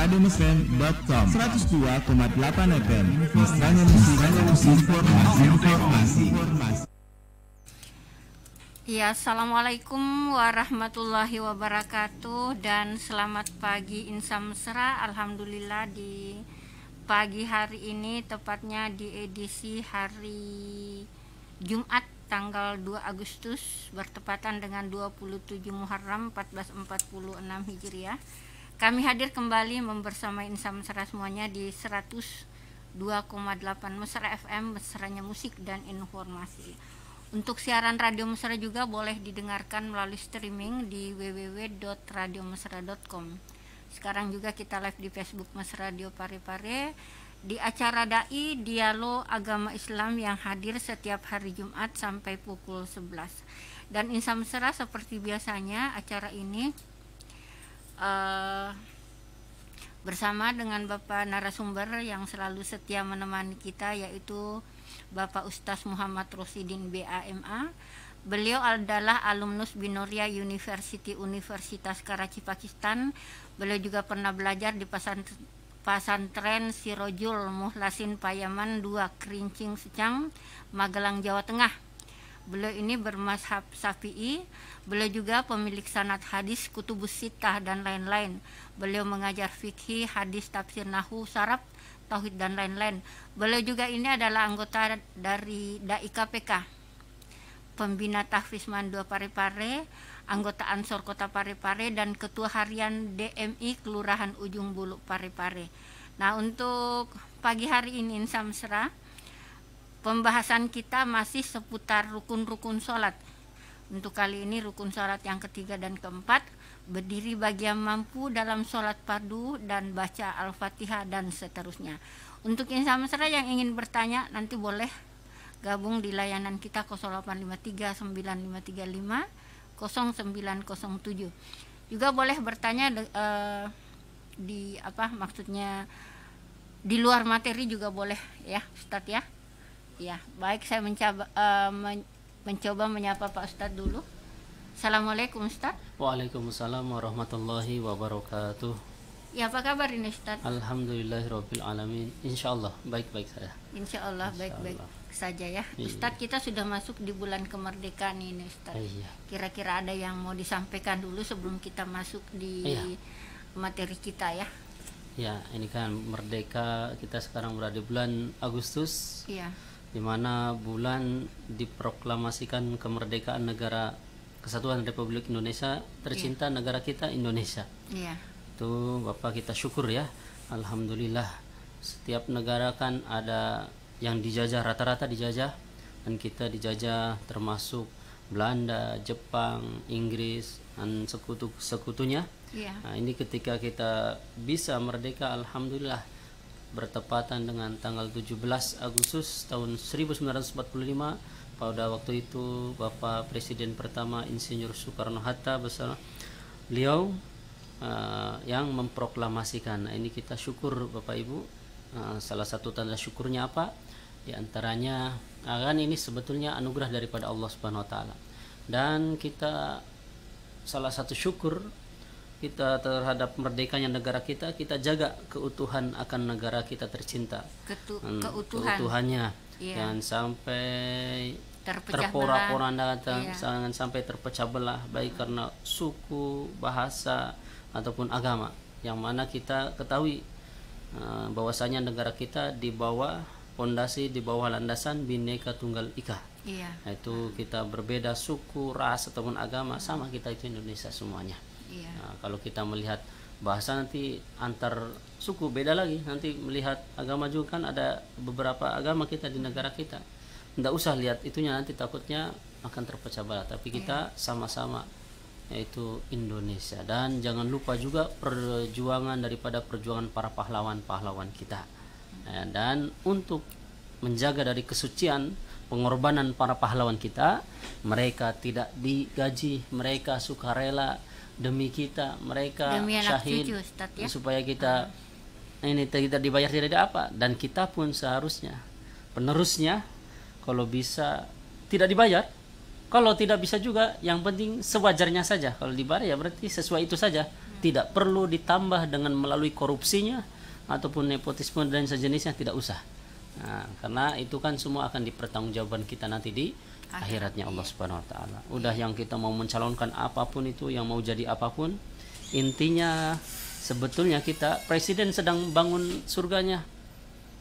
radiomesranya.com 102,8 FM. Mesranya musik, informasi. Ya, assalamualaikum warahmatullahi wabarakatuh dan selamat pagi Insa Mesra. Alhamdulillah di pagi hari ini, tepatnya di edisi hari Jumat tanggal 2 Agustus bertepatan dengan 27 Muharram 1446 Hijriah. Kami hadir kembali membersamai Insa Mesra semuanya di 102,8 Mesra FM, mesranya musik dan informasi. Untuk siaran Radio Mesra juga boleh didengarkan melalui streaming di www.radiomesra.com. Sekarang juga kita live di Facebook Mesra Radio Parepare di acara Dai Dialog Agama Islam yang hadir setiap hari Jumat sampai pukul 11. Dan Insa Mesra seperti biasanya acara ini bersama dengan Bapak narasumber yang selalu setia menemani kita, yaitu Bapak Ustaz Muhammad Rosidin BAMA. Beliau adalah alumnus Binoria University Universitas Karachi, Pakistan. Beliau juga pernah belajar di pesantren Sirojul Muhlasin Payaman 2 Kerincing Secang, Magelang, Jawa Tengah. Beliau ini bermazhab Syafi'i. Beliau juga pemilik sanad hadis, kutubus sittah dan lain-lain. Beliau mengajar fikih, hadis, tafsir, nahwu, saraf, tauhid dan lain-lain. Beliau juga ini adalah anggota dari Dai KPK, pembina Tahfiz Mandua Parepare, anggota Ansor Kota Parepare, dan ketua harian DMI Kelurahan Ujung Buluk Parepare. Nah, untuk pagi hari ini Insa Mesra, pembahasan kita masih seputar rukun-rukun sholat. Untuk kali ini rukun sholat yang ketiga dan keempat, berdiri bagi yang mampu dalam sholat fardu dan baca Al-Fatihah dan seterusnya. Untuk Insa Mesra yang ingin bertanya, nanti boleh gabung di layanan kita 0853 9535 0907. Juga boleh bertanya di maksudnya di luar materi juga boleh ya Ustadz ya. Ya, baik, saya mencoba menyapa Pak Ustadz dulu. Assalamualaikum Ustadz. Waalaikumsalam warahmatullahi wabarakatuh. Ya, apa kabar ini Ustadz? Alhamdulillahirabbil alamin. Insyaallah baik-baik saya. Insyaallah baik-baik saja ya. Iya. Ustadz, kita sudah masuk di bulan kemerdekaan ini Ustadz. Iya. Kira-kira ada yang mau disampaikan dulu sebelum kita masuk di materi kita ya? Ya, ini kan merdeka, kita sekarang berada di bulan Agustus. Iya. Di mana bulan diproklamasikan kemerdekaan negara Kesatuan Republik Indonesia tercinta, negara kita Indonesia. Iya. Itu Bapak kita syukur ya, alhamdulillah. Setiap negara kan ada yang dijajah, rata-rata dijajah, dan kita dijajah termasuk Belanda, Jepang, Inggris dan sekutu-sekutunya. Iya. Nah, ini ketika kita bisa merdeka, alhamdulillah, bertepatan dengan tanggal 17 Agustus tahun 1945. Pada waktu itu Bapak Presiden pertama Insinyur Soekarno-Hatta bersama beliau yang memproklamasikan. Nah, ini kita syukur Bapak Ibu. Salah satu tanda syukurnya apa? Di antaranya kan ini sebetulnya anugerah daripada Allah Subhanahu wa taala. Dan kita salah satu syukur kita terhadap merdekanya negara kita jaga keutuhan akan negara kita tercinta. Keutuhannya. Iya. Jangan sampai Terpecah terporak-porandakan, iya. Jangan sampai terpecah belah, baik karena suku, bahasa ataupun agama. Yang mana kita ketahui bahwasanya negara kita di bawah pondasi, di bawah landasan Bhinneka Tunggal Ika. Iya. Nah, itu kita berbeda suku, ras ataupun agama, sama kita itu Indonesia semuanya. Iya. Nah, kalau kita melihat bahasa nanti antar suku beda lagi, nanti melihat agama juga kan ada beberapa agama kita di negara kita. Nggak usah lihat itunya, nanti takutnya akan terpecah belah, tapi kita sama-sama yaitu Indonesia. Dan jangan lupa juga perjuangan daripada perjuangan para pahlawan-pahlawan kita. Dan untuk menjaga dari kesucian pengorbanan para pahlawan kita, mereka tidak digaji, mereka sukarela demi kita, mereka demi anak syahid cucu, Ustaz, ya? supaya kita ini tidak dibayar tidak ada apa, dan kita pun seharusnya penerusnya kalau bisa tidak dibayar, kalau tidak bisa juga yang penting sewajarnya saja. Kalau dibayar ya berarti sesuai itu saja, tidak perlu ditambah dengan melalui korupsinya ataupun nepotisme dan sejenisnya, tidak usah. Nah, karena itu kan semua akan dipertanggungjawabkan kita nanti di akhiratnya Allah Subhanahu wa taala. Udah yang kita mau mencalonkan apapun itu, yang mau jadi apapun, intinya sebetulnya kita, presiden sedang bangun surganya,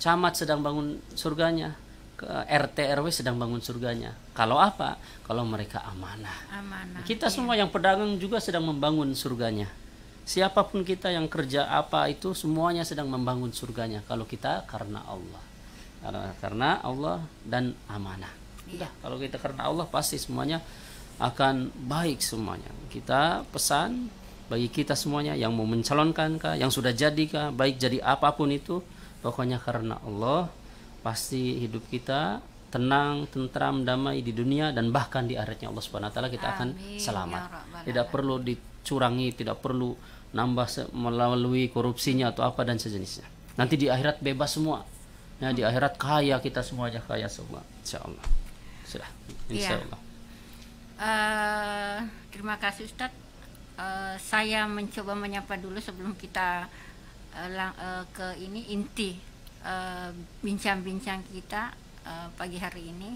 camat sedang bangun surganya, RT RW sedang bangun surganya. Kalau apa? Kalau mereka amanah. Kita semua yang pedagang juga sedang membangun surganya. Siapapun kita yang kerja apa itu, semuanya sedang membangun surganya. Kalau kita karena Allah, karena Allah dan amanah. Udah, kalau kita karena Allah pasti semuanya akan baik semuanya. Kita pesan bagi kita semuanya yang mau mencalonkan kah, yang sudah jadi kah, baik jadi apapun itu, pokoknya karena Allah, pasti hidup kita tenang, tentram, damai di dunia dan bahkan di akhiratnya Allah Subhanahu wa taala kita akan selamat. Tidak perlu dicurangi, tidak perlu nambah melalui korupsinya atau apa dan sejenisnya. Nanti di akhirat bebas semua. Ya, di akhirat kaya kita semuanya, kaya semua. Insyaallah. Sudah. Insyaallah. Terima kasih Ustadz. Saya mencoba menyapa dulu sebelum kita ke ini inti bincang-bincang kita pagi hari ini.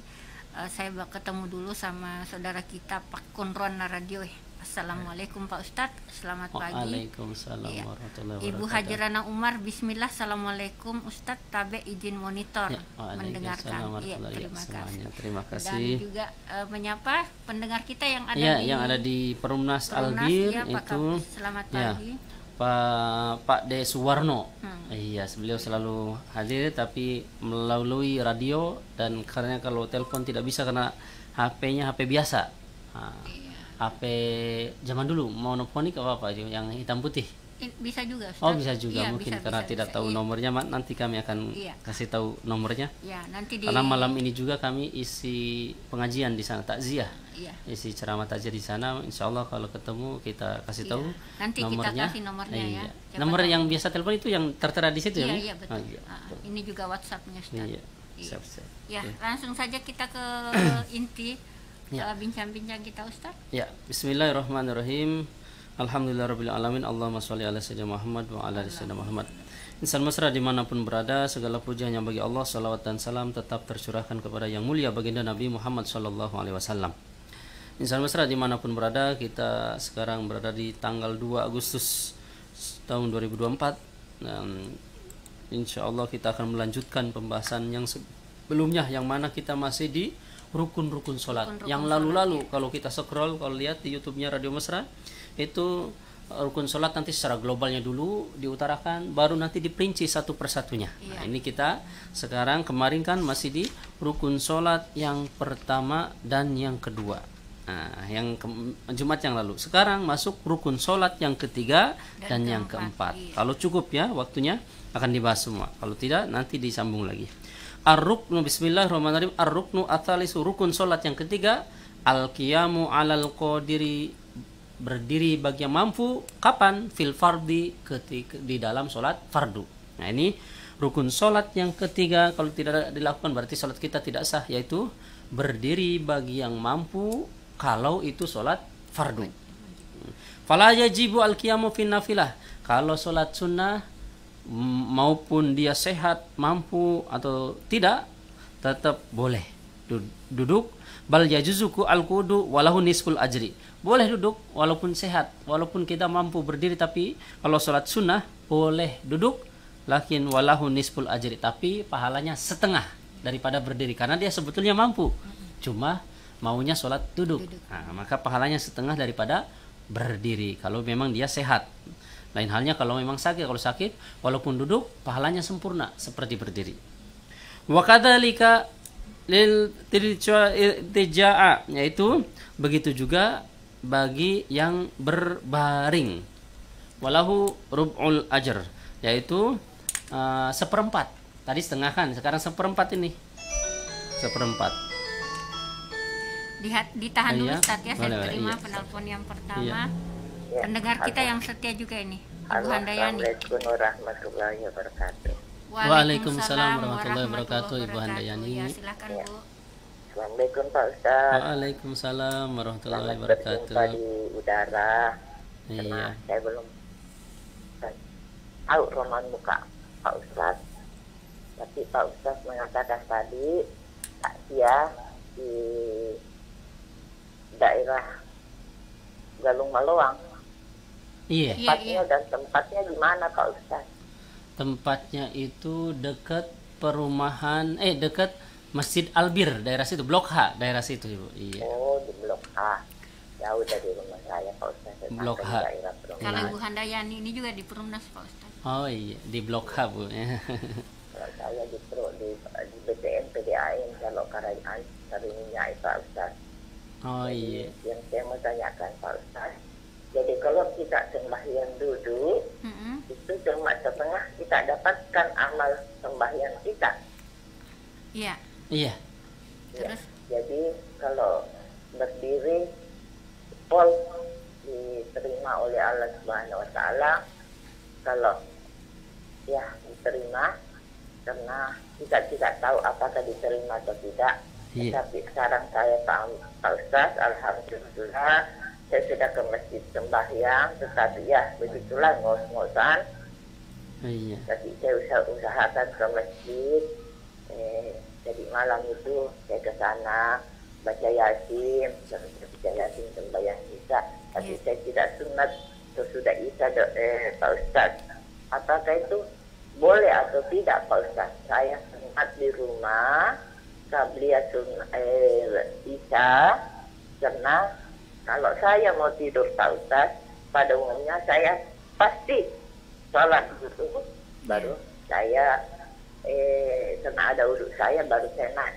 Saya ketemu dulu sama saudara kita Pak Kunron Radio. Assalamualaikum Pak Ustadz, selamat pagi. Waalaikumsalam warahmatullahi wabarakatuh. Ibu Hajrana Umar, Bismillah. Assalamualaikum Ustadz, Tabe izin monitor mendengarkan. Terima kasih. Dan juga menyapa pendengar kita yang ada yang ada di Perumnas Algir itu. Selamat pagi. Pak De Suwarno. Iya, beliau selalu hadir tapi melalui radio, dan karena kalau telepon tidak bisa karena HP-nya HP biasa. HP zaman dulu monoponik apa yang hitam putih. Bisa juga Ustaz. Oh, bisa juga mungkin karena tidak tahu nomornya, nanti kami akan kasih tahu nomornya. Nanti karena malam ini juga kami isi pengajian di sana, takziah. Isi ceramah takziah di sana. Insyaallah kalau ketemu kita kasih tahu nanti nomornya. Kita kasih nomornya ya. Nomor yang biasa telepon itu yang tertera di situ ya. Iya, betul. Ini juga WhatsApp-nya Ustaz. Iya. Langsung saja kita ke inti bincang-bincang kita Ustaz. Bismillahirrahmanirrahim. Alhamdulillahirabbil alamin. Allahumma sholli ala sayyidina Muhammad wa ala ali sayyidina Muhammad. Insan mesra dimanapun berada, segala puji hanya bagi Allah. Salawat dan salam tetap tercurahkan kepada yang mulia baginda Nabi Muhammad sallallahu alaihi wasallam. Insan mesra dimanapun berada, kita sekarang berada di tanggal 2 Agustus tahun 2024, dan insya Allah kita akan melanjutkan pembahasan yang sebelumnya, yang mana kita masih di rukun-rukun sholat. Yang lalu-lalu kalau kita scroll, kalau lihat di YouTube-nya Radio Mesra, itu rukun sholat nanti secara globalnya dulu diutarakan, baru nanti diperinci satu persatunya. Nah, ini kita sekarang, kemarin kan masih di rukun sholat yang pertama dan yang kedua. Nah, yang Jumat yang lalu. Sekarang masuk rukun sholat yang ketiga dan yang keempat. Kalau cukup ya waktunya akan dibahas semua. Kalau tidak nanti disambung lagi. Ar-ruknu, bismillahirrahmanirrahim. Ar-ruknu atsalisu, rukun sholat yang ketiga. Al-qiyamu alal qadiri, berdiri bagi yang mampu. Kapan? Fil fardi, ketika di dalam sholat fardu. Nah, ini rukun sholat yang ketiga. Kalau tidak dilakukan berarti sholat kita tidak sah, yaitu berdiri bagi yang mampu kalau itu sholat fardu. Fala yajibu al-qiyamu fin nafilah. Kalau sholat sunnah maupun dia sehat, mampu atau tidak, tetap boleh duduk. Bal yajuzuku al-qudu walahu nisful ajri. Boleh duduk walaupun sehat, walaupun kita mampu berdiri, tapi kalau sholat sunnah boleh duduk, lakin walahu nisful ajri, tapi pahalanya setengah daripada berdiri, karena dia sebetulnya mampu, cuma maunya sholat duduk. Nah, maka pahalanya setengah daripada berdiri kalau memang dia sehat. Lain halnya kalau memang sakit. Kalau sakit walaupun duduk pahalanya sempurna seperti berdiri. Wa kadzalika lil tirja'a, yaitu begitu juga bagi yang berbaring. Walahu rub'ul ajr, yaitu seperempat. Tadi setengah kan, sekarang seperempat ini. Seperempat. Ditahan dulu Ustaz ya, saya terima penelpon yang pertama. Pendengar kita yang setia juga ini, Ibu Handayani. Assalamualaikum warahmatullahi wabarakatuh. Waalaikumsalam warahmatullahi wabarakatuh, Ibu Handayani. Silakan Bu. Assalamualaikum Pak Ustaz. Waalaikumsalam warahmatullahi wabarakatuh. Berjumpa di udara. Iya. Saya belum tahu roman muka Pak Ustadz. Tapi Pak Ustadz mengatakan tadi takziah di daerah Galung Maluang. Iya. Tempatnya dan tempatnya di mana Pak Ustadz? Tempatnya itu dekat perumahan, dekat Masjid Albir, daerah situ, Blok H, daerah situ Ibu. Iya. Oh, di Blok H. Jauh dari rumah saya Pak Ustadz. Saya Blok sampai H. di daerah Perumnas. Kalau Ibu Handayani ini juga di Perumnas Pak Ustaz. Oh iya, di Blok H Bu. Kalau saya di BTN PDAM kalau Karajaan Sariminyak Pak Ustadz. Oh iya. Yang saya mau tanyakan Pak Ustadz. Jadi kalau kita sembahyang duduk, itu cuma setengah kita dapatkan amal sembahyang kita. Iya. Iya. Terus? Jadi kalau berdiri full diterima oleh Allah Subhanahu Wa Taala. Kalau ya diterima, karena kita tidak tahu apakah diterima atau tidak. Iya. Tapi sekarang saya Pak Ustaz, alhamdulillah saya sudah ke masjid sembahyang, tetapi ya begitulah ngos-ngosan. Iya. Jadi saya usahakan ke masjid. Jadi malam itu saya ke sana baca yasin, sembahyang isya. Tapi saya tidak sunat sesudah isya Pak Ustaz. Apakah itu boleh atau tidak Pak Ustaz? Saya sunat di rumah qabliyah isya, karena kalau saya mau tidur Pak Ustaz, pada umumnya saya pasti sholat dulu, baru saya karena ada wudhu saya baru saya naik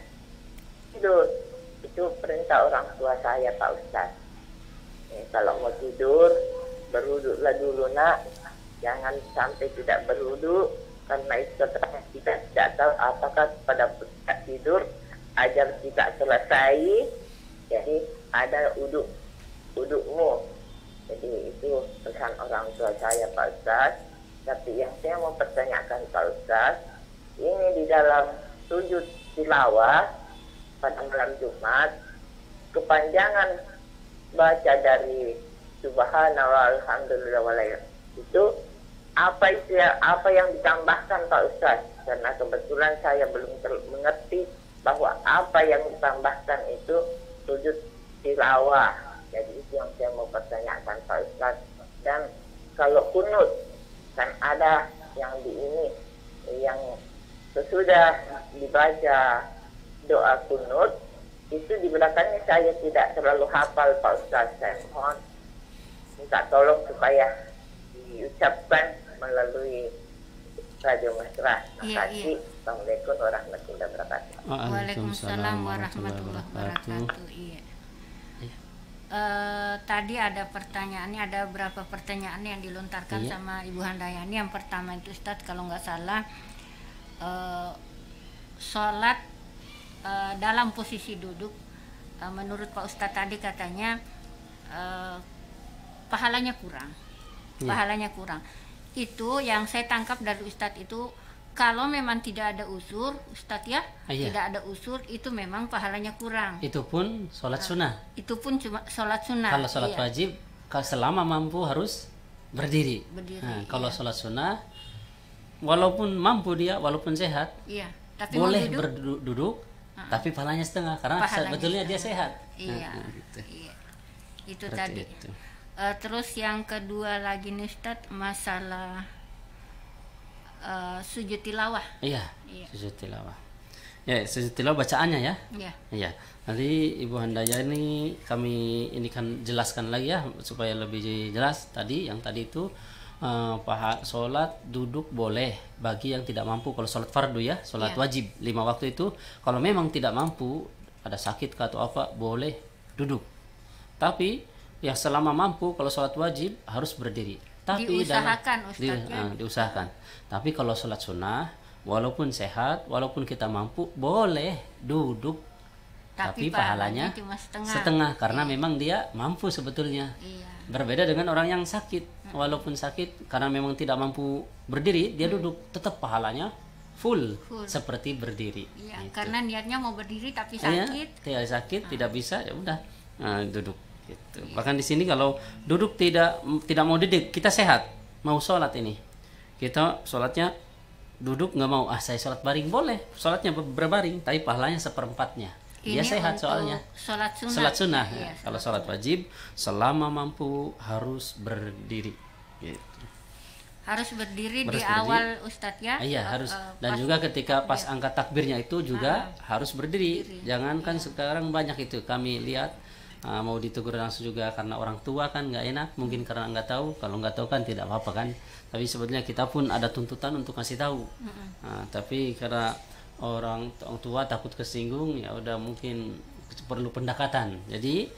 tidur. Itu perintah orang tua saya Pak Ustaz. Kalau mau tidur berwudhulah dulu nak, jangan sampai tidak berwudhu, karena itu kita tidak tahu apakah pada saat tidur ajar kita selesai, jadi ada wudhumu. Jadi itu pesan orang tua saya Pak Ustaz. Tapi yang saya mau pertanyakan Pak Ustaz, ini di dalam sujud tilawah pada malam Jumat, kepanjangan baca dari Subhanallah alhamdulillah walaya itu apa yang ditambahkan Pak Ustaz? Karena kebetulan saya belum mengerti bahwa apa yang ditambahkan itu sujud tilawah. Jadi itu yang saya mau pertanyakan Pak Ustaz. Dan kalau kunut, kan ada yang di ini yang sesudah dibaca doa kunut, itu di belakangnya saya tidak terlalu hafal Pak Ustaz. Saya mohon minta tolong supaya diucapkan melalui Radio Mesra. Terima kasih. Assalamualaikum warahmatullahi wabarakatuh. Waalaikumsalam warahmatullahi wabarakatuh. Iya. Tadi ada pertanyaannya, ada beberapa pertanyaan yang dilontarkan sama Ibu Handayani. Yang pertama itu Ustadz, kalau nggak salah sholat dalam posisi duduk, menurut Pak Ustadz tadi katanya pahalanya kurang. Itu yang saya tangkap dari Ustadz itu, kalau memang tidak ada uzur Ustadz ya, tidak ada uzur, itu memang pahalanya kurang. Itu pun sholat sunnah. Itu pun cuma sholat sunnah. Kalau sholat wajib, selama mampu harus berdiri. Nah, kalau sholat sunnah, walaupun mampu dia, walaupun sehat, tapi boleh berduduk, tapi pahalanya setengah, karena sebetulnya dia sehat. Gitu. Itu tadi. Terus yang kedua lagi nih Ustadz, masalah sujud tilawah. Sujud tilawah. Ya, sujud tilawah bacaannya ya. Iya. Nanti Ibu Handayani kami ini kan jelaskan lagi ya supaya lebih jelas. Yang tadi itu sholat duduk boleh bagi yang tidak mampu. Kalau sholat fardu ya, sholat wajib 5 waktu itu, kalau memang tidak mampu, ada sakit atau apa, boleh duduk. Tapi yang selama mampu, kalau sholat wajib harus berdiri. Tapi diusahakan. Tapi kalau sholat sunnah, walaupun sehat, walaupun kita mampu, boleh duduk. Tapi pahalanya cuma setengah karena memang dia mampu sebetulnya. Berbeda dengan orang yang sakit. Walaupun sakit, karena memang tidak mampu berdiri, dia duduk, tetap pahalanya full. Seperti berdiri. Gitu. Karena niatnya mau berdiri tapi sakit. Tidak sakit, tidak bisa, ya udah duduk. Gitu. Bahkan di sini kalau duduk tidak mau duduk, kita sehat, mau sholat ini, Kita sholatnya duduk nggak mau, saya sholat baring, boleh sholatnya berbaring tapi pahalanya seperempatnya. Dia sehat untuk soalnya. Sholat sunnah. Ya. Kalau sholat wajib selama mampu harus berdiri. Gitu. Harus berdiri di awal Ustadz ya. Iya harus. Dan juga ketika pas angkat takbirnya itu juga harus berdiri. Jangankan sekarang banyak itu kami lihat mau ditegur langsung juga karena orang tua kan nggak enak. Mungkin karena nggak tahu. Kalau nggak tahu kan tidak apa-apa kan. Tapi sebetulnya kita pun ada tuntutan untuk kasih tahu. Tapi karena orang tua takut kesinggung, ya udah mungkin perlu pendekatan. Jadi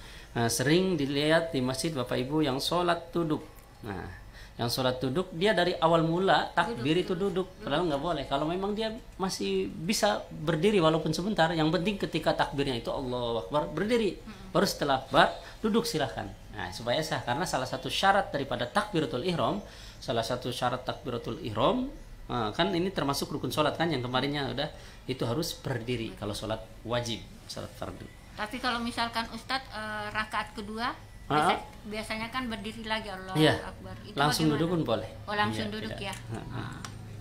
sering dilihat di masjid Bapak Ibu yang sholat duduk. Nah, yang sholat duduk dia dari awal mula takbir itu duduk, padahal nggak boleh. Kalau memang dia masih bisa berdiri walaupun sebentar, yang penting ketika takbirnya itu Allahu Akbar berdiri, baru setelah Akbar duduk silahkan. Nah, supaya sah, karena salah satu syarat daripada takbiratul ihram, kan ini termasuk rukun sholat kan yang kemarinnya udah, itu harus berdiri kalau sholat wajib, sholat fardu. Tapi kalau misalkan Ustadz rakaat kedua biasanya kan berdiri lagi Allahu Akbar. Itu langsung bagaimana? Duduk pun boleh. Oh langsung duduk ya.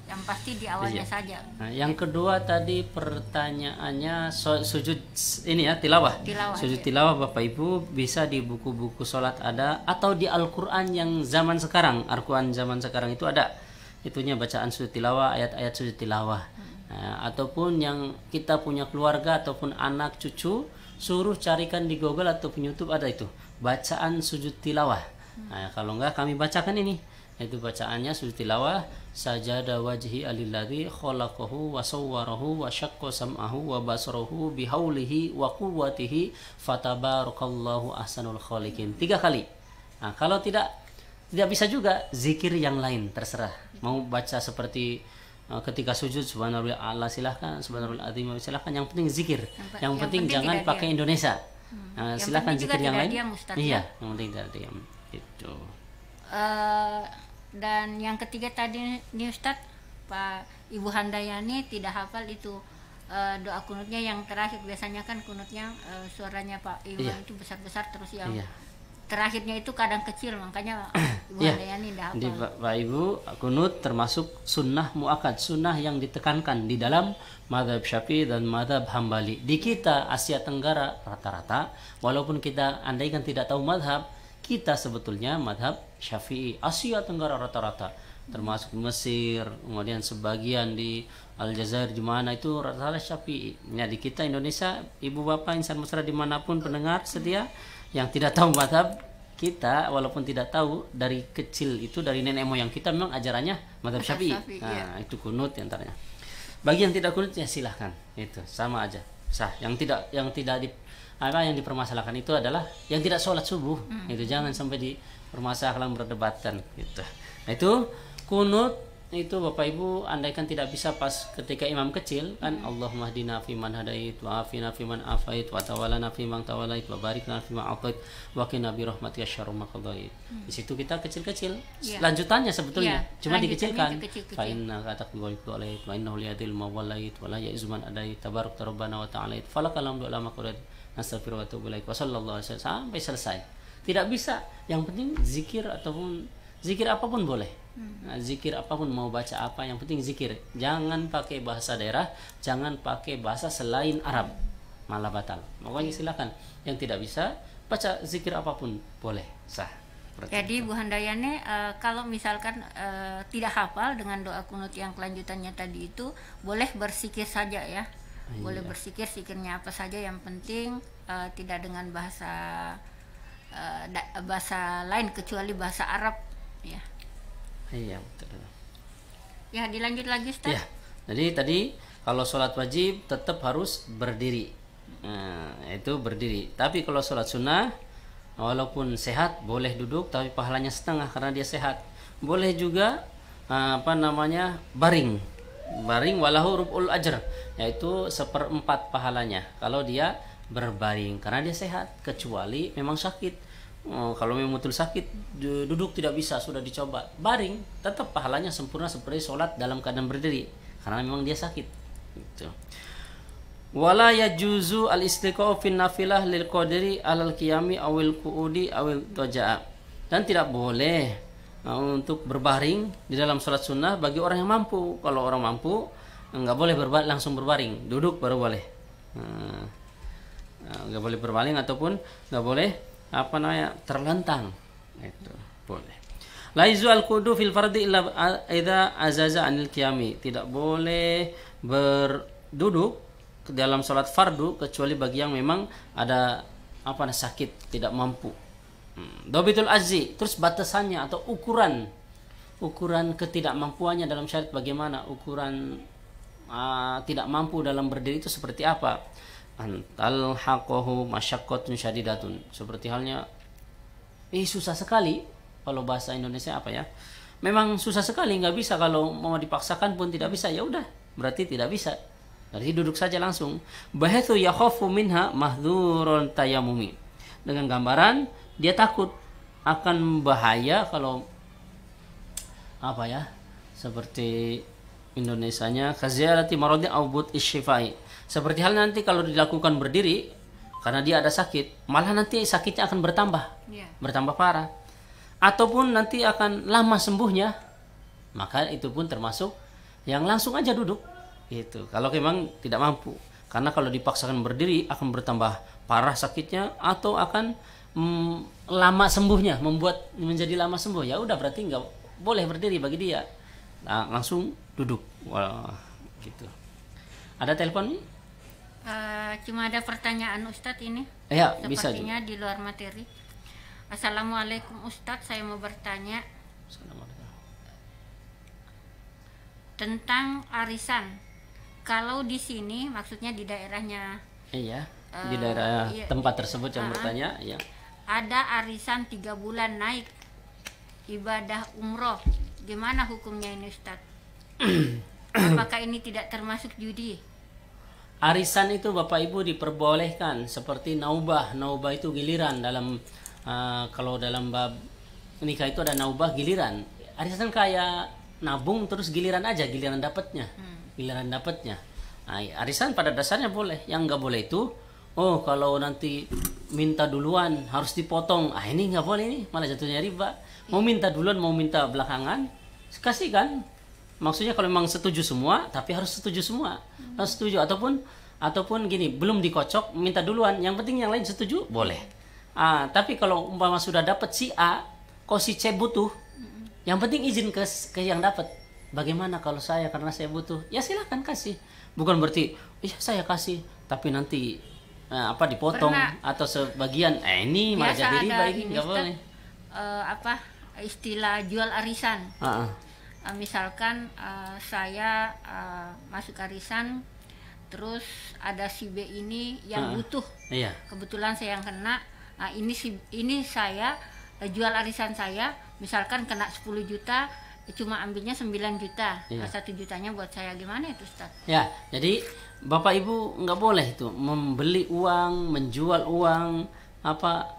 Yang pasti di awalnya saja. Nah, yang kedua tadi pertanyaannya sujud ini ya tilawah. Sujud tilawah Bapak Ibu bisa di buku-buku sholat ada, atau di Al-Quran yang zaman sekarang. Al-Quran zaman sekarang itu ada. Itunya bacaan sujud tilawah, ayat-ayat sujud tilawah. Nah, ataupun yang kita punya keluarga ataupun anak cucu, suruh carikan di Google ataupun YouTube ada itu bacaan sujud tilawah. Nah, kalau enggak kami bacakan ini. Itu bacaannya sujud tilawah, sajada wajhi alilladzi khalaqahu wa sawwarahu wa syaqqa sam'ahu wa basarahu bihaulihi wa quwwatihi fatabarakallahu ahsanul khaliqin. 3 kali. Nah, kalau tidak bisa juga zikir yang lain terserah. Mau baca seperti ketika sujud subhanallah silahkan, subhanallah azim silahkan, yang penting zikir. Yang penting jangan pakai Indonesia. Silahkan zikir yang lain. Iya, yang penting tidak diam. Itu. Dan yang ketiga tadi nih Ustadz, Pak Ibu Handayani tidak hafal itu doa kunutnya yang terakhir. Biasanya kan kunutnya suaranya Pak Iwan itu besar-besar, terus yang terakhirnya itu kadang kecil, makanya Ibu Handayani tidak hafal. Di Pak Ibu, kunut termasuk sunnah muakkad, sunnah yang ditekankan di dalam mazhab Syafi'i dan mazhab Hambali. Di kita Asia Tenggara rata-rata, walaupun kita andaikan tidak tahu mazhab, kita sebetulnya mazhab Syafi'i. Asia Tenggara rata-rata, termasuk Mesir, kemudian sebagian di Aljazair, di mana itu rata-rata Syafi'i. Ya, di kita Indonesia, ibu bapak insan mesra dimanapun pendengar setia yang tidak tahu mazhab kita, walaupun tidak tahu, dari kecil itu dari nenek moyang kita memang ajarannya mazhab Syafi'i. Nah, itu kunut antaranya. Bagi yang tidak kunut ya silahkan, itu sama aja sah. Yang dipermasalahkan itu adalah yang tidak sholat subuh. Itu jangan sampai dipermasalahkan, berdebatan gitu. Nah, itu kunut itu Bapak Ibu andaikan tidak bisa pas ketika imam kecil kan, Allahumma hdina fiman hadait wa afina fiman afait wa tawallana fiman tawallait wa barik lana fima atait wa qina bi rahmatika syarra ma qadait. Di situ kita kecil-kecil. Lanjutannya sebetulnya cuma dikecilkan. Fa inna qatak wa alait wa innahu liyadil mawallait wa la ya'zuman adait tabarak rabbana wa ta'ala falakal hamdu ala ma qadat nastaghfiru wa atubu ilaik wa sallallahu alaihi wasallam sampai selesai. Tidak bisa, yang penting zikir ataupun zikir apapun boleh. Nah, zikir apapun, mau baca apa, yang penting zikir. Jangan pakai bahasa daerah, jangan pakai bahasa selain Arab, malah batal. Makanya silakan. Yang tidak bisa baca zikir apapun boleh, sah. Jadi Bu Handayani, kalau misalkan tidak hafal dengan doa kunut yang kelanjutannya tadi itu, boleh bersikir saja ya. Boleh bersikir, sikirnya apa saja, yang penting tidak dengan bahasa lain kecuali bahasa Arab ya. Iya, betul. Ya, dilanjut lagi Ustaz. Ya. Jadi tadi kalau sholat wajib tetap harus berdiri. Nah, itu berdiri. Tapi kalau sholat sunnah walaupun sehat boleh duduk, tapi pahalanya setengah karena dia sehat. Boleh juga baring. Baring walahu rub'ul ajr, yaitu 1/4 pahalanya kalau dia berbaring karena dia sehat, kecuali memang sakit. Kalau memang betul sakit, duduk tidak bisa, sudah dicoba baring, tetap pahalanya sempurna seperti sholat dalam keadaan berdiri karena memang dia sakit gitu. Wala yajuzu al-istiqa'u fin nafilah lil qadiri alal qiyami awil qu'udi awil toja'a. Dan tidak boleh untuk berbaring di dalam sholat sunnah bagi orang yang mampu. Kalau orang mampu nggak boleh langsung berbaring, duduk baru boleh. Nggak boleh berbaring ataupun nggak boleh terlentang. Itu boleh. La yuzal qudu fil fardi illa idza azaza anil qiyami. Tidak boleh berduduk ke dalam sholat fardu kecuali bagi yang memang ada sakit, tidak mampu. Dhabitul ajzi, terus batasannya atau ukuran ketidakmampuannya dalam syariat bagaimana? Ukuran tidak mampu dalam berdiri itu seperti apa? Antal haqahu masyaqqatun syadidatun. Seperti halnya susah sekali, kalau bahasa Indonesia memang susah sekali, nggak bisa, kalau mau dipaksakan pun tidak bisa, ya udah berarti tidak bisa, berarti duduk saja langsung. Bahatsu yakhafu minha mahdhurun tayammumi, dengan gambaran dia takut akan bahaya kalau seperti Indonesianya kaziyarati maradi aubut isyifai, seperti hal nanti kalau dilakukan berdiri karena dia ada sakit, malah nanti sakitnya akan bertambah parah, ataupun nanti akan lama sembuhnya, maka itu pun termasuk yang langsung aja duduk itu kalau memang tidak mampu. Karena kalau dipaksakan berdiri akan bertambah parah sakitnya atau akan lama sembuhnya, membuat menjadi lama sembuh, ya udah berarti nggak boleh berdiri bagi dia. Nah, langsung duduk. Wah, gitu. Ada telepon? Cuma ada pertanyaan Ustadz ini. Ya, bisa sepertinya di luar materi. Assalamualaikum Ustadz, saya mau bertanya tentang arisan. Kalau di sini, maksudnya di daerahnya. Iya, di daerah tempat tersebut yang bertanya, ya. Ada arisan 3 bulan naik ibadah umroh. Gimana hukumnya ini Ustadz? Apakah ini tidak termasuk judi? Arisan itu Bapak Ibu diperbolehkan seperti naubah. Naubah itu giliran dalam kalau dalam bab nikah itu ada naubah giliran. Arisan kayak nabung terus giliran aja, giliran dapatnya. Nah, arisan pada dasarnya boleh. Yang nggak boleh itu kalau nanti minta duluan harus dipotong. Ini nggak boleh, nih malah jatuhnya riba. Mau minta duluan, mau minta belakangan, kasihkan. Maksudnya kalau memang setuju semua, tapi harus setuju semua. Harus setuju, ataupun gini, belum dikocok, minta duluan, yang penting yang lain setuju, boleh. Tapi kalau umpama sudah dapat si A, kok si C butuh, yang penting izin ke yang dapat. Bagaimana kalau saya, karena saya butuh, ya silakan kasih. Bukan berarti saya kasih tapi nanti dipotong atau sebagian ini malah jadi riba, ini nggak boleh. Istilah jual arisan. Misalkan saya masuk arisan, terus ada si B ini yang butuh. Iya. Kebetulan saya yang kena. Ini saya jual arisan saya, misalkan kena 10 juta, cuma ambilnya 9 juta. Iya. 1 jutanya buat saya, gimana itu Ustaz? Ya, jadi Bapak Ibu nggak boleh itu membeli uang, menjual uang,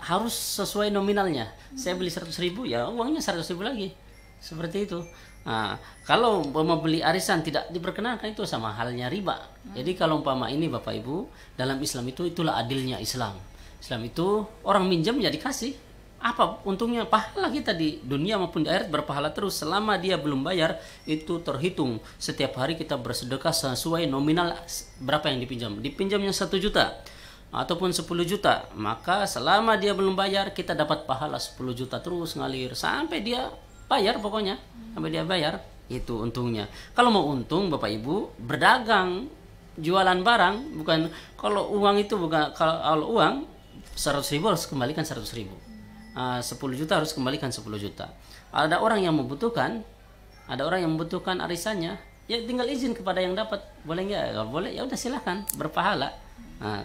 harus sesuai nominalnya. Saya beli 100.000, ya uangnya 100.000 lagi, seperti itu. Nah, kalau umpama beli arisan tidak diperkenankan, itu sama halnya riba. Jadi kalau umpama ini Bapak Ibu, dalam Islam itulah adilnya Islam. Islam itu orang minjam ya dikasih. Apa untungnya? Pahala kita di dunia maupun di akhirat berpahala terus selama dia belum bayar. Itu terhitung setiap hari kita bersedekah sesuai nominal berapa yang dipinjamnya 1 juta ataupun 10 juta, maka selama dia belum bayar kita dapat pahala 10 juta terus ngalir sampai dia bayar, pokoknya sampai dia bayar. Itu untungnya. Kalau mau untung Bapak Ibu berdagang, jualan barang, bukan kalau uang itu bukan, kalau uang 100.000 harus kembalikan 100.000. 10 juta harus kembalikan 10 juta. Ada orang yang membutuhkan arisannya, ya tinggal izin kepada yang dapat. Boleh nggak? Nggak boleh, ya udah silakan, berpahala.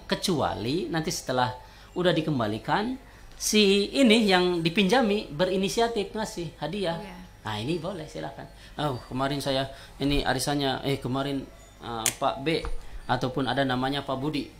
Kecuali nanti setelah udah dikembalikan, si ini yang dipinjami berinisiatif ngasih hadiah. Ini boleh, silakan. Kemarin saya ini arisannya, kemarin Pak B ataupun ada namanya Pak Budi,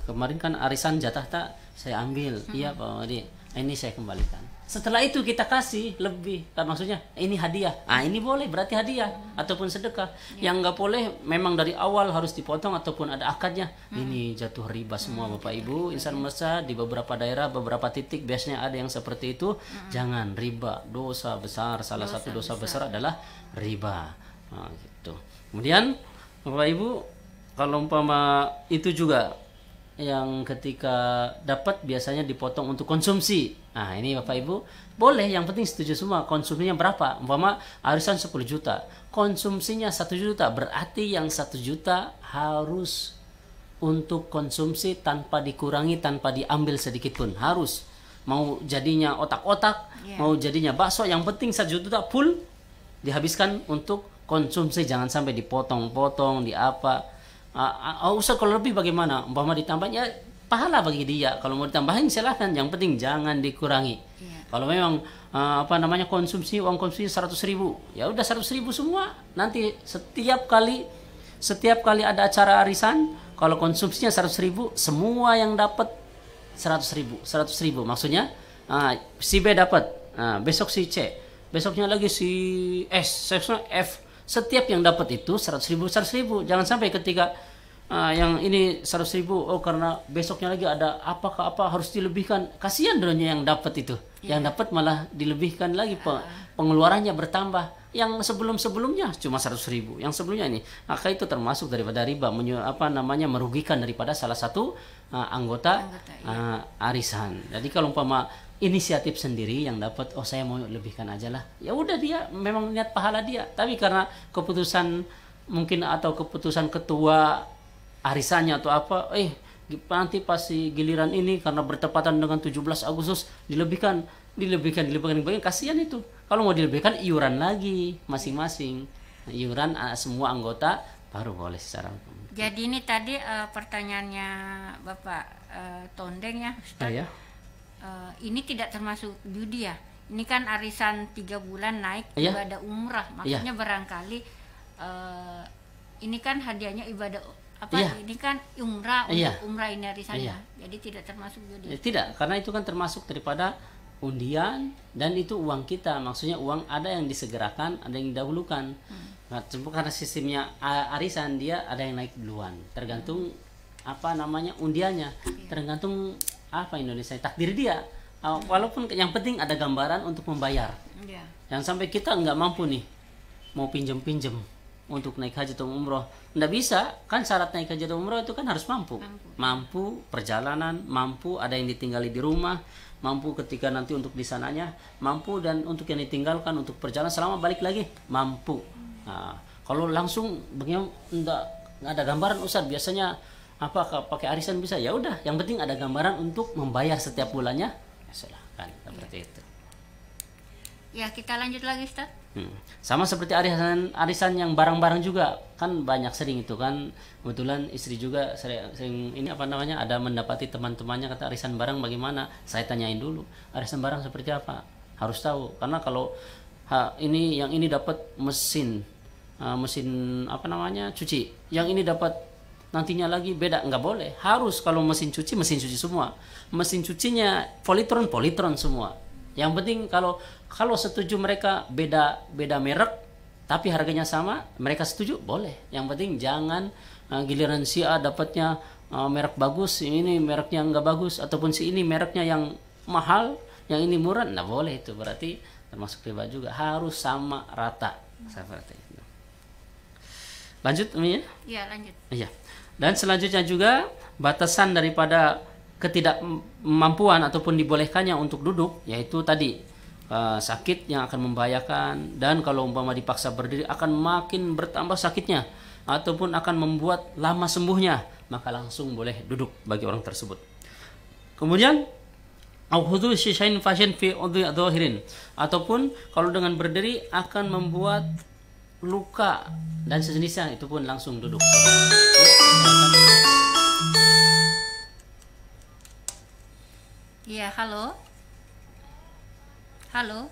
kemarin kan arisan jatah tak saya ambil. Iya Pak Budi, ini saya kembalikan. Setelah itu kita kasih lebih, kan maksudnya ini hadiah. Ini boleh berarti hadiah ataupun sedekah. Yang nggak boleh memang dari awal harus dipotong ataupun ada akadnya. Ini jatuh riba semua Bapak Ibu. Insan Mesa di beberapa daerah, beberapa titik biasanya ada yang seperti itu. Jangan riba, dosa besar. Salah satu dosa besar adalah riba. Gitu. Kemudian Bapak Ibu, kalau umpama itu juga yang ketika dapat biasanya dipotong untuk konsumsi. Ini Bapak Ibu boleh, yang penting setuju semua. Konsumsinya berapa? Umpama arisan 10 juta, konsumsinya 1 juta, berarti yang 1 juta harus untuk konsumsi tanpa dikurangi, tanpa diambil sedikit pun. Harus. Mau jadinya otak-otak, mau jadinya bakso, yang penting 1 juta full dihabiskan untuk konsumsi. Jangan sampai dipotong-potong, di apa. Ustaz kalau lebih bagaimana? Umpama ditambahnya pahala bagi dia. Kalau mau ditambahin silahkan, yang penting jangan dikurangi. Kalau memang konsumsi, uang konsumsi 100.000, ya udah 100.000 semua. Nanti setiap kali ada acara arisan, kalau konsumsinya 100.000, semua yang dapat 100.000. Maksudnya si B dapat, besok si C, besoknya lagi si S, besoknya F. Setiap yang dapat itu 100.000. Jangan sampai ketika yang ini 100.000, karena besoknya lagi ada apa harus dilebihkan. Kasihan dulunya yang dapat itu. Yang dapat malah dilebihkan lagi, pengeluarannya bertambah. Yang sebelumnya cuma 100.000. Yang sebelumnya ini, maka itu termasuk daripada riba, merugikan daripada salah satu anggota arisan. Jadi kalau umpama inisiatif sendiri yang dapat, saya mau lebihkan aja lah, ya udah, dia memang niat pahala dia. Tapi karena keputusan mungkin atau keputusan ketua arisannya atau apa, nanti pasti giliran ini karena bertepatan dengan 17 Agustus dilebihkan, kasihan itu. Kalau mau dilebihkan iuran lagi masing-masing, iuran semua anggota baru boleh secara umum. Jadi ini tadi pertanyaannya Bapak Tondeng ya, Ustaz. Ini tidak termasuk judi ya? Ini kan arisan 3 bulan naik ibadah umrah, maksudnya barangkali ini kan hadiahnya ibadah ini kan umrah, untuk umrah ini arisannya, jadi tidak termasuk judi. Tidak, karena itu kan termasuk daripada undian dan itu uang kita. Maksudnya uang ada yang disegerakan, ada yang didahulukan. Karena sistemnya arisan, dia ada yang naik duluan, tergantung undiannya, tergantung Indonesia takdir dia. Walaupun yang penting ada gambaran untuk membayar. Jangan sampai kita nggak mampu nih, mau pinjam untuk naik haji atau umroh, nggak bisa kan. Syarat naik haji atau umroh itu kan harus mampu perjalanan, mampu ada yang ditinggali di rumah, mampu ketika nanti untuk di sananya, mampu, dan untuk yang ditinggalkan untuk perjalanan selama balik lagi mampu. Kalau langsung bagaimana, nggak ada gambaran Ustaz, biasanya pakai arisan bisa, ya udah, yang penting ada gambaran untuk membayar setiap bulannya, silahkan seperti itu. Ya, kita lanjut lagi Ustaz. Sama seperti arisan yang barang-barang juga kan banyak, sering itu kan. Kebetulan istri juga sering ini ada mendapati teman-temannya kata arisan barang bagaimana. Saya tanyain dulu, arisan barang seperti apa, harus tahu. Karena kalau yang ini dapat mesin cuci, yang ini dapat nantinya lagi beda, nggak boleh. Harus kalau mesin cuci semua, mesin cucinya politron semua. Yang penting kalau setuju mereka beda merek tapi harganya sama, mereka setuju boleh. Yang penting jangan giliran si A dapatnya merek bagus, ini mereknya nggak bagus, ataupun si ini mereknya yang mahal, yang ini murah, nggak boleh. Itu berarti termasuk riba juga. Harus sama rata seperti itu. Lanjut Umi ya? Iya, lanjut. Iya. Dan selanjutnya juga batasan daripada ketidakmampuan ataupun dibolehkannya untuk duduk, yaitu tadi sakit yang akan membahayakan, dan kalau umpama dipaksa berdiri akan makin bertambah sakitnya ataupun akan membuat lama sembuhnya, maka langsung boleh duduk bagi orang tersebut. Kemudian ataupun kalau dengan berdiri akan membuat luka dan sejenisnya, itu pun langsung duduk. Iya, halo. Halo.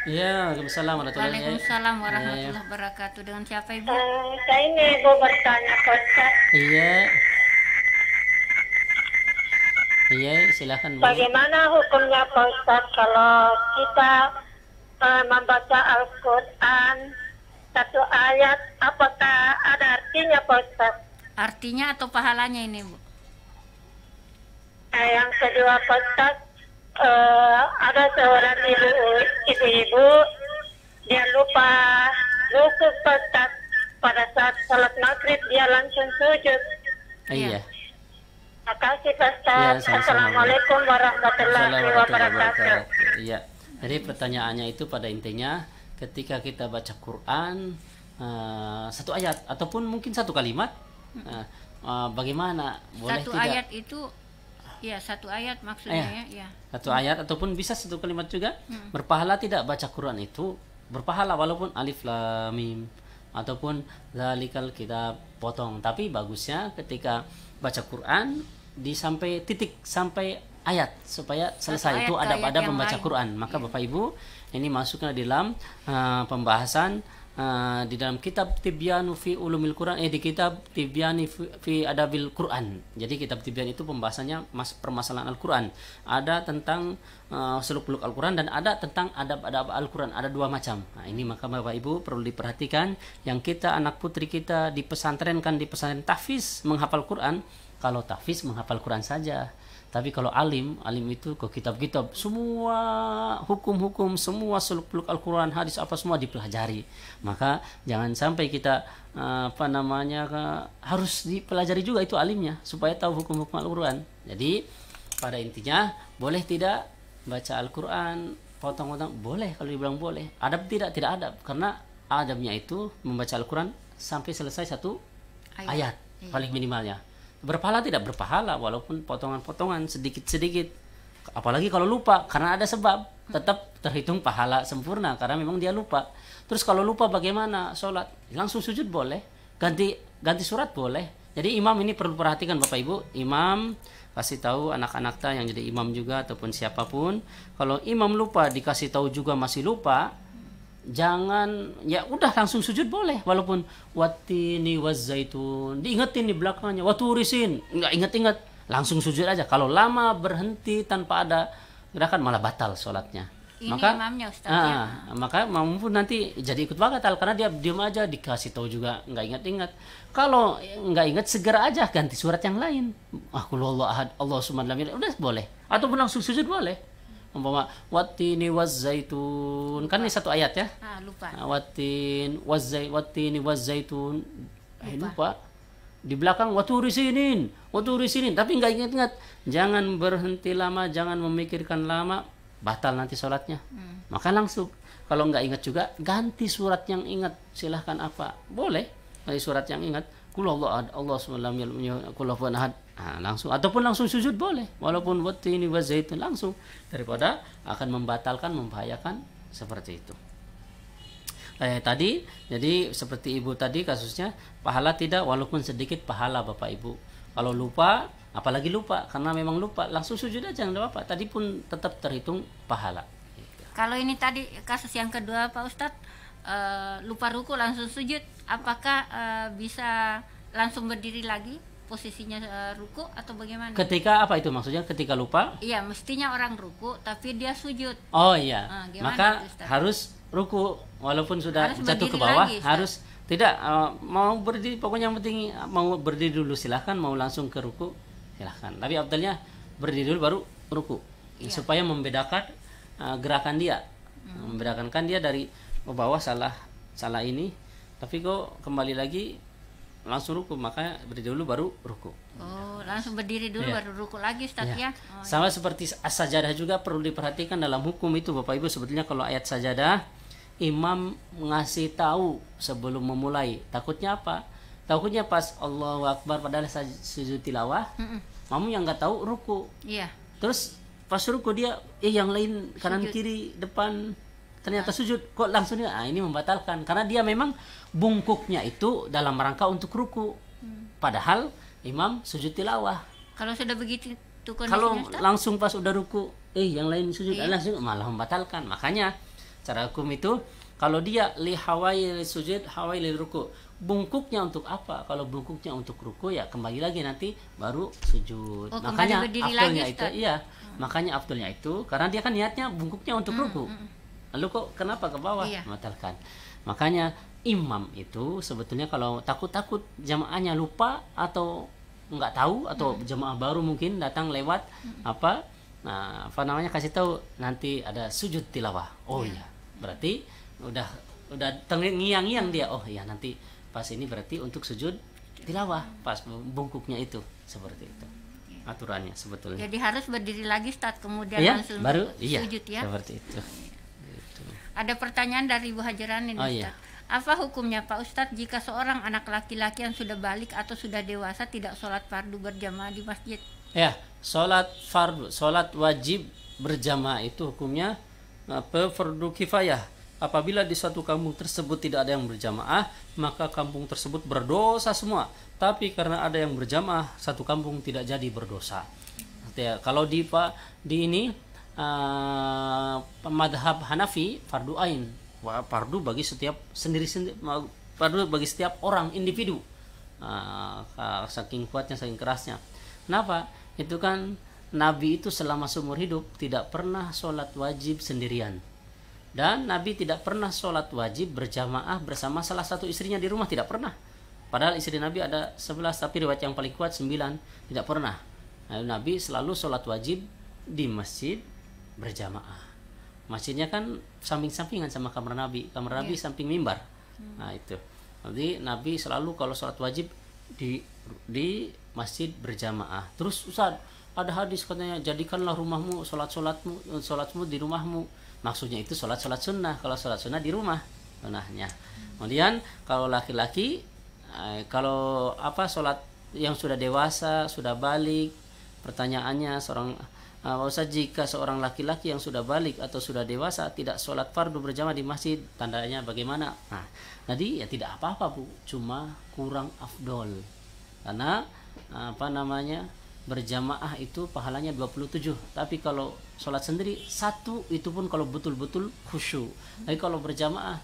Iya, Waalaikumsalam warahmatullahi wabarakatuh. Dengan siapa Ibu? Saya ini mau bertanya Pak Ustaz. Iya. Iya, silakan Bu. Bagaimana hukumnya Pak Ustadz kalau kita membaca Al-Quran satu ayat, apakah ada artinya Pak Ustadz? Artinya atau pahalanya ini, Bu? Yang kedua Pak Ustadz, ada seorang ibu-ibu, dia lupa nusuk Pak Ustadz. Pada saat salat maghrib dia langsung sujud. Iya. Terima kasih Pak Ya, Ustadz. sama-sama. Assalamualaikum warahmatullahi Assalamualaikum wabarakatuh. wabarakatuh. Iya. Jadi pertanyaannya itu pada intinya ketika kita baca Quran satu ayat ataupun mungkin satu kalimat, bagaimana boleh Satu tidak? ayat itu, ya satu ayat maksudnya ya. Satu ayat ataupun bisa satu kalimat juga. Berpahala tidak baca Quran itu? Berpahala walaupun alif lam mim ataupun zalikal kita potong. Tapi bagusnya ketika baca Quran sampai titik, sampai ayat supaya selesai. ayat Itu ke ayat adab-adab yang membaca lain. Quran. Maka Bapak Ibu ini masuknya di dalam pembahasan di dalam kitab Tibyanu fi Ulumil Quran, di kitab Tibyani fi Adabil Quran. Jadi kitab Tibyan itu pembahasannya permasalahan Al-Quran. Ada tentang seluk-beluk Al-Quran dan ada tentang adab-adab Al-Quran. Ada dua macam. Nah, ini maka Bapak Ibu perlu diperhatikan. Yang kita, anak putri kita di pesantren tahfiz menghafal Quran. Kalau tahfiz menghafal Quran saja. Tapi kalau alim itu ke kitab-kitab, semua hukum-hukum, semua seluk-beluk Al-Quran, hadis apa semua dipelajari. Maka jangan sampai kita harus dipelajari juga itu alimnya supaya tahu hukum-hukum Al-Quran. Jadi pada intinya boleh tidak baca Al-Quran potong-potong? Boleh, kalau dibilang boleh. Adab tidak adab, karena adabnya itu membaca Al-Quran sampai selesai satu ayat paling minimalnya. Berpahala tidak? Berpahala walaupun potongan-potongan sedikit-sedikit. Apalagi kalau lupa, karena ada sebab, tetap terhitung pahala sempurna karena memang dia lupa. Terus kalau lupa bagaimana? Sholat langsung sujud boleh, ganti surat boleh. Jadi imam ini perlu perhatikan Bapak Ibu. Imam kasih tahu anak-anaknya yang jadi imam juga ataupun siapapun, kalau imam lupa dikasih tahu juga masih lupa, jangan, ya udah langsung sujud boleh, walaupun watini wazaitun diingetin di belakangnya, waturisin nggak inget-inget, langsung sujud aja. Kalau lama berhenti tanpa ada gerakan malah batal sholatnya. Ini imamnya Ustaz ya. Maka maupun nanti jadi ikut batal karena dia diam aja, dikasih tahu juga nggak inget-inget. Kalau nggak inget segera aja ganti surat yang lain. Qul huwallahu ahad, Allahu samad, lam yalid, udah boleh. Ataupun langsung sujud boleh. Umpama watini wazaitun, kan ini satu ayat ya. Lupa. Watini wazaitun. Lupa. Di belakang waturisinin, tapi nggak ingat-ingat. Jangan berhenti lama, jangan memikirkan lama, batal nanti sholatnya. Maka langsung, kalau nggak ingat juga ganti surat yang ingat. Silahkan apa? Boleh ganti surat yang ingat. Qul huwallahu ahad, Allahu samad, lam yalid, qul huwallahu ahad. Langsung, ataupun langsung sujud boleh, walaupun watini wazaitun langsung, daripada akan membatalkan, membahayakan seperti itu. Tadi jadi seperti ibu tadi kasusnya, pahala tidak, walaupun sedikit pahala Bapak Ibu. Kalau lupa, apalagi lupa, karena memang lupa, langsung sujud aja enggak apa-apa, tadi pun tetap terhitung pahala. Kalau ini tadi kasus yang kedua Pak Ustadz, lupa ruku langsung sujud, apakah bisa langsung berdiri lagi posisinya ruku atau bagaimana? Ketika apa itu maksudnya? Ketika lupa? Iya, mestinya orang ruku tapi dia sujud. Oh iya. Maka itu, harus ruku walaupun sudah harus jatuh ke bawah, lagi, harus tidak mau berdiri, pokoknya yang penting mau berdiri dulu silahkan, mau langsung ke ruku silahkan. Tapi abdalnya berdiri dulu baru ruku. Supaya membedakan gerakan dia. Membedakan kan dia dari bawah salah ini, tapi kok kembali lagi langsung ruku, maka berdiri dulu baru ruku. Langsung berdiri dulu baru ruku lagi Ustaz ya. Sama seperti sajadah juga perlu diperhatikan dalam hukum itu Bapak Ibu. Sebetulnya kalau ayat sajadah imam ngasih tahu sebelum memulai. Takutnya apa? Takutnya pas Allahu Akbar padahal sujud tilawah, mamu yang nggak tahu ruku. Iya. Terus pas ruku dia yang lain kanan sujud, kiri depan ternyata sujud, kok langsung dia ini membatalkan karena dia memang bungkuknya itu dalam rangka untuk ruku, padahal imam sujud tilawah. Kalau sudah begitu kondisinya, kalau langsung pas udah ruku yang lain sujud langsung malah membatalkan. Makanya Cara hukum itu kalau dia li hawail sujud hawail ruku, bungkuknya untuk apa? Kalau bungkuknya untuk ruku ya kembali lagi nanti baru sujud. Makanya afdolnya itu makanya afdolnya itu karena dia kan niatnya bungkuknya untuk ruku. Lalu kok kenapa ke bawah? Membatalkan. Makanya imam itu sebetulnya kalau takut-takut jamaahnya lupa atau nggak tahu atau jamaah baru mungkin datang lewat apa namanya kasih tahu nanti ada sujud tilawah. Oh iya, berarti udah terngiang-ngiang dia. Oh iya nanti pas ini berarti untuk sujud tilawah pas bungkuknya itu seperti itu aturannya sebetulnya. Jadi harus berdiri lagi Ustaz kemudian langsung baru sujud ya. Seperti itu. Gitu. Ada pertanyaan dari Bu Hajaran ini Ustaz. Apa hukumnya Pak Ustadz jika seorang anak laki-laki yang sudah balik atau sudah dewasa tidak sholat fardu berjamaah di masjid? Ya, sholat fardu, sholat wajib berjamaah itu hukumnya fardu kifayah. Apabila di suatu kampung tersebut tidak ada yang berjamaah, maka kampung tersebut berdosa semua. Tapi karena ada yang berjamaah, satu kampung tidak jadi berdosa. Ya, kalau di ini madhab Hanafi fardu ain. Fardu bagi setiap fardu bagi setiap orang individu. Saking kuatnya, saking kerasnya. Kenapa? Itu kan Nabi itu selama seumur hidup tidak pernah sholat wajib sendirian, dan Nabi tidak pernah sholat wajib berjamaah bersama salah satu istrinya di rumah, tidak pernah. Padahal istri Nabi ada 11, tapi riwayat yang paling kuat 9, tidak pernah. Nabi selalu sholat wajib di masjid berjamaah. Masjidnya kan samping-sampingan sama kamar Nabi. Kamar Nabi samping mimbar. Nah itu. Jadi Nabi selalu kalau sholat wajib di masjid berjamaah. Terus Ustaz, ada hadis katanya jadikanlah rumahmu sholatmu di rumahmu. Maksudnya itu sholat sunnah. Kalau sholat sunnah di rumah sunnahnya. Kemudian kalau laki-laki kalau sholat yang sudah dewasa, sudah balik, pertanyaannya Ustaz, jika seorang laki-laki yang sudah balik atau sudah dewasa tidak sholat fardu berjamaah di masjid, tandanya bagaimana? Nah, tadi ya tidak apa-apa Bu, cuma kurang afdol. Karena berjamaah itu pahalanya 27. Tapi kalau sholat sendiri satu, itu pun kalau betul-betul khusyuk. Tapi kalau berjamaah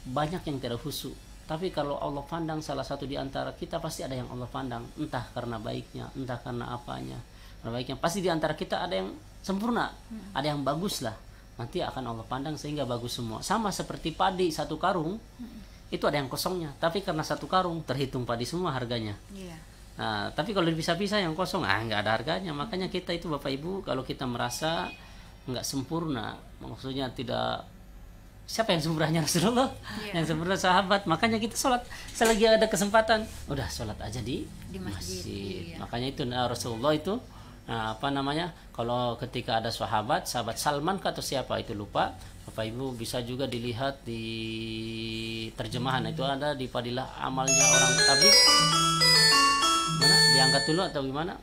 banyak yang tidak khusyuk. Tapi kalau Allah pandang salah satu di antara kita, pasti ada yang Allah pandang, entah karena baiknya, entah karena apanya. Baiknya pasti di antara kita ada yang sempurna, ada yang bagus lah. Nanti akan Allah pandang sehingga bagus semua. Sama seperti padi satu karung, itu ada yang kosongnya. Tapi karena satu karung terhitung padi semua harganya. Nah, tapi kalau dipisah-pisah yang kosong, nggak ada harganya. Makanya kita itu Bapak Ibu, kalau kita merasa nggak sempurna, maksudnya tidak, siapa yang sempurnanya Rasulullah, yang sempurna sahabat. Makanya kita sholat selagi ada kesempatan, udah sholat aja di masjid. Makanya itu Rasulullah itu kalau ketika ada sahabat Salman atau siapa itu lupa, Bapak Ibu bisa juga dilihat di terjemahan itu ada di Fadilah Amalnya Orang Tabligh. Mana diangkat dulu atau gimana?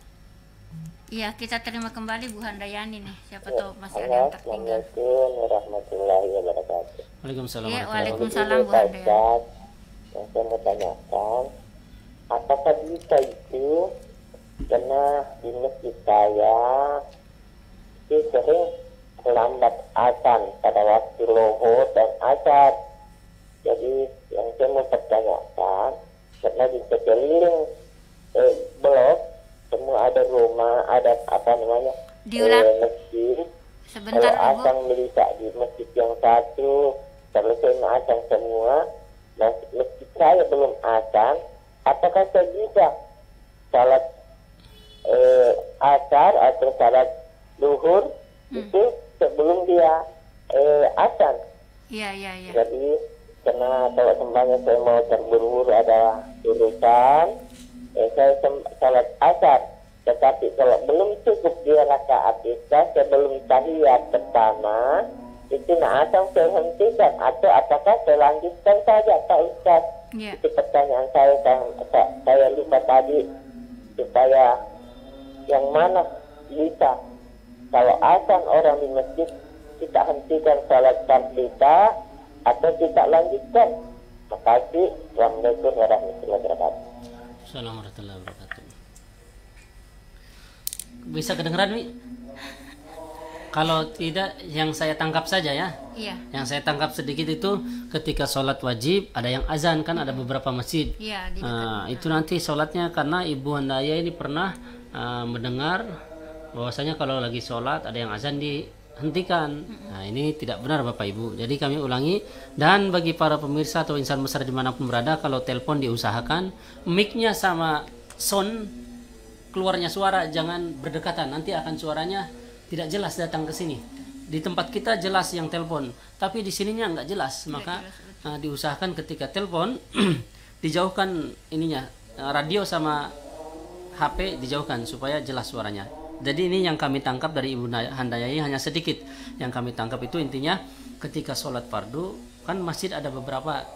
Iya, kita terima kembali Bu Handayani nih. Siapa tahu masih ada yang tertinggal. Assalamualaikum warahmatullahi wabarakatuh. Waalaikumsalam. Waalaikumsalam Bu Handayani. Yang saya mau tanyakan, apakah bisa itu karena di masjid saya itu sering terlambat azan pada waktu lohor dan asar. Jadi yang saya mau pertanyakan, karena di sekeliling blok semua ada rumah, ada masjid. Sebentar, kalau azan melisa di masjid yang satu selesai azan semua, masjid saya belum azan, apakah saya bisa salat asar atau salat duhur itu sebelum dia azan? Iya. Jadi karena kalau sembahnya saya mau terburu-buru ada urusan, saya salat asar. Tetapi kalau belum cukup dia rakaat isya sebelum tahiyat pertama, itu azan saya hentikan atau apakah saya lanjutkan saja Pak Ustaz? Itu pertanyaan saya lupa tadi, supaya yang mana bisa kalau azan orang di masjid kita hentikan salat kita atau kita lanjutkan? Makasih. Assalamualaikum warahmatullahi wabarakatuh. Assalamualaikum warahmatullahi wabarakatuh. Bisa kedengeran, Wi? Kalau tidak, yang saya tangkap saja ya. Iya. Yang saya tangkap sedikit itu ketika sholat wajib ada yang azan kan, ada beberapa masjid. Iya, di dekat. Itu nanti sholatnya karena Ibu Handaya ini pernah mendengar bahwasanya kalau lagi sholat ada yang azan dihentikan. Nah ini tidak benar Bapak Ibu. Jadi kami ulangi, dan bagi para pemirsa atau insan besar dimanapun berada, kalau telepon diusahakan mic-nya sama sound keluarnya suara jangan berdekatan, nanti akan suaranya tidak jelas datang ke sini. Di tempat kita jelas yang telepon, tapi di sininya nggak jelas. Maka diusahakan ketika telepon dijauhkan ininya, radio sama HP dijauhkan supaya jelas suaranya. Jadi ini yang kami tangkap dari Ibu Handaya, hanya sedikit yang kami tangkap itu. Intinya ketika sholat fardu kan masjid ada beberapa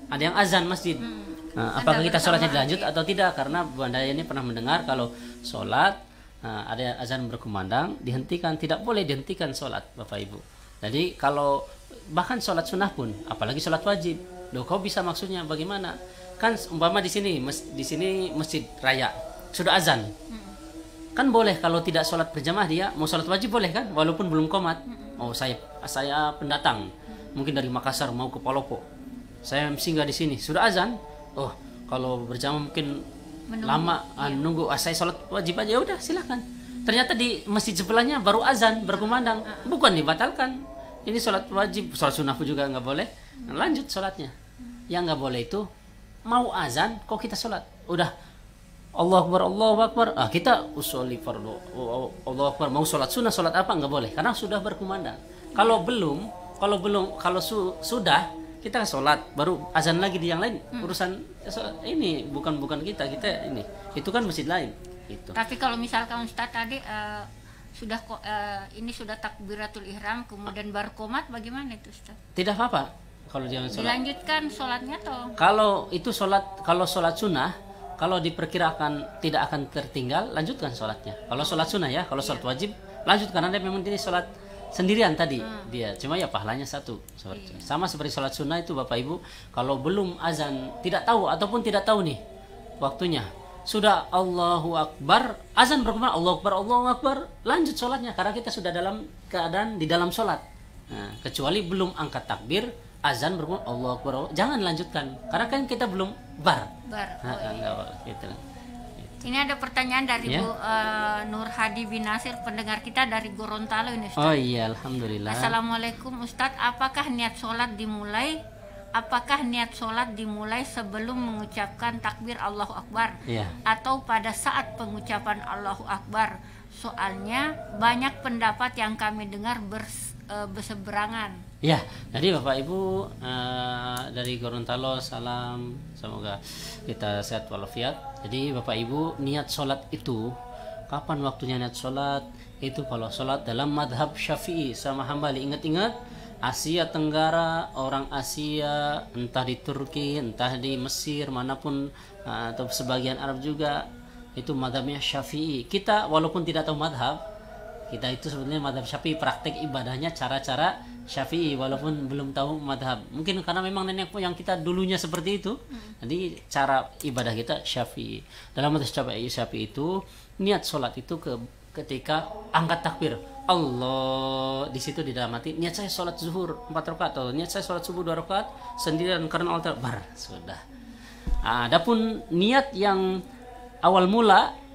ada yang azan masjid. Apakah kita sholatnya dilanjut atau tidak? Karena Bu Handaya ini pernah mendengar kalau sholat ada azan berkumandang dihentikan, tidak boleh dihentikan sholat Bapak Ibu. Jadi kalau bahkan sholat sunnah pun, apalagi sholat wajib, loh kau bisa maksudnya bagaimana? Kan umpama di sini masjid raya sudah azan, kan boleh kalau tidak sholat berjamaah dia mau sholat wajib boleh kan, walaupun belum qomat. Oh saya pendatang mungkin dari Makassar mau ke Palopo, saya singgah di sini sudah azan. Oh kalau berjamaah mungkin lama nunggu, saya sholat wajib aja, udah silakan. Ternyata di masjid sebelahnya baru azan berkumandang, bukan dibatalkan. Ini sholat wajib, sholat sunnah juga nggak boleh, lanjut sholatnya. Yang nggak boleh itu mau azan kok kita sholat, udah Allahu Akbar, kita usolli fardu, Allahu Akbar, mau sholat sunnah sholat apa nggak boleh karena sudah berkumandang. Kalau sudah kita sholat baru azan lagi di yang lain, urusan ini bukan kita ini, itu kan masjid lain itu. Tapi kalau misalkan Ustaz tadi ini sudah takbiratul ihram kemudian baru qomat, bagaimana itu Ustaz? Tidak apa-apa kalau jangan sholat. Dilanjutkan sholatnya toh? Kalau itu sholat sunnah, kalau diperkirakan tidak akan tertinggal, lanjutkan sholatnya. Kalau sholat sunnah ya, kalau sholat wajib lanjutkan, karena memang ini sholat sendirian tadi dia, cuma ya pahalanya satu. Sama seperti sholat sunnah itu Bapak Ibu, kalau belum azan tidak tahu ataupun tidak tahu nih waktunya, sudah Allahu Akbar, azan berkumandang Allahu Akbar, lanjut sholatnya karena kita sudah dalam keadaan di dalam sholat. Nah, kecuali belum angkat takbir, azan berkumandang Allahu Akbar, jangan lanjutkan karena kan kita belum bar. Gitu. Ini ada pertanyaan dari Bu Nur Hadi bin Nasir, pendengar kita dari Gorontalo ini Ustaz. Oh iya, alhamdulillah. Assalamualaikum Ustaz, apakah niat sholat dimulai sebelum mengucapkan takbir Allahu Akbar atau pada saat pengucapan Allahu Akbar? Soalnya banyak pendapat yang kami dengar berseberangan. Ya, jadi Bapak Ibu dari Gorontalo, salam, semoga kita sehat walafiat. Jadi Bapak Ibu, niat sholat itu kapan waktunya niat sholat? Itu kalau sholat dalam madhab Syafi'i sama Hambali. Ingat-ingat, Asia Tenggara, orang Asia, entah di Turki, entah di Mesir, manapun, atau sebagian Arab juga, itu madhabnya Syafi'i. Kita walaupun tidak tahu madhab, kita itu sebenarnya madhab Syafi'i, praktek ibadahnya cara-cara Syafi'i walaupun belum tahu madhab. Mungkin karena memang nenek moyang kita dulunya seperti itu, jadi cara ibadah kita Syafi'i. Dalam madhab Syafi'i itu niat sholat itu ketika angkat takbir Allah, di situ di dalam hati niat saya sholat zuhur 4 rakaat atau niat saya sholat subuh 2 rakaat sendirian karena Allah bar, sudah. Adapun niat yang awal mula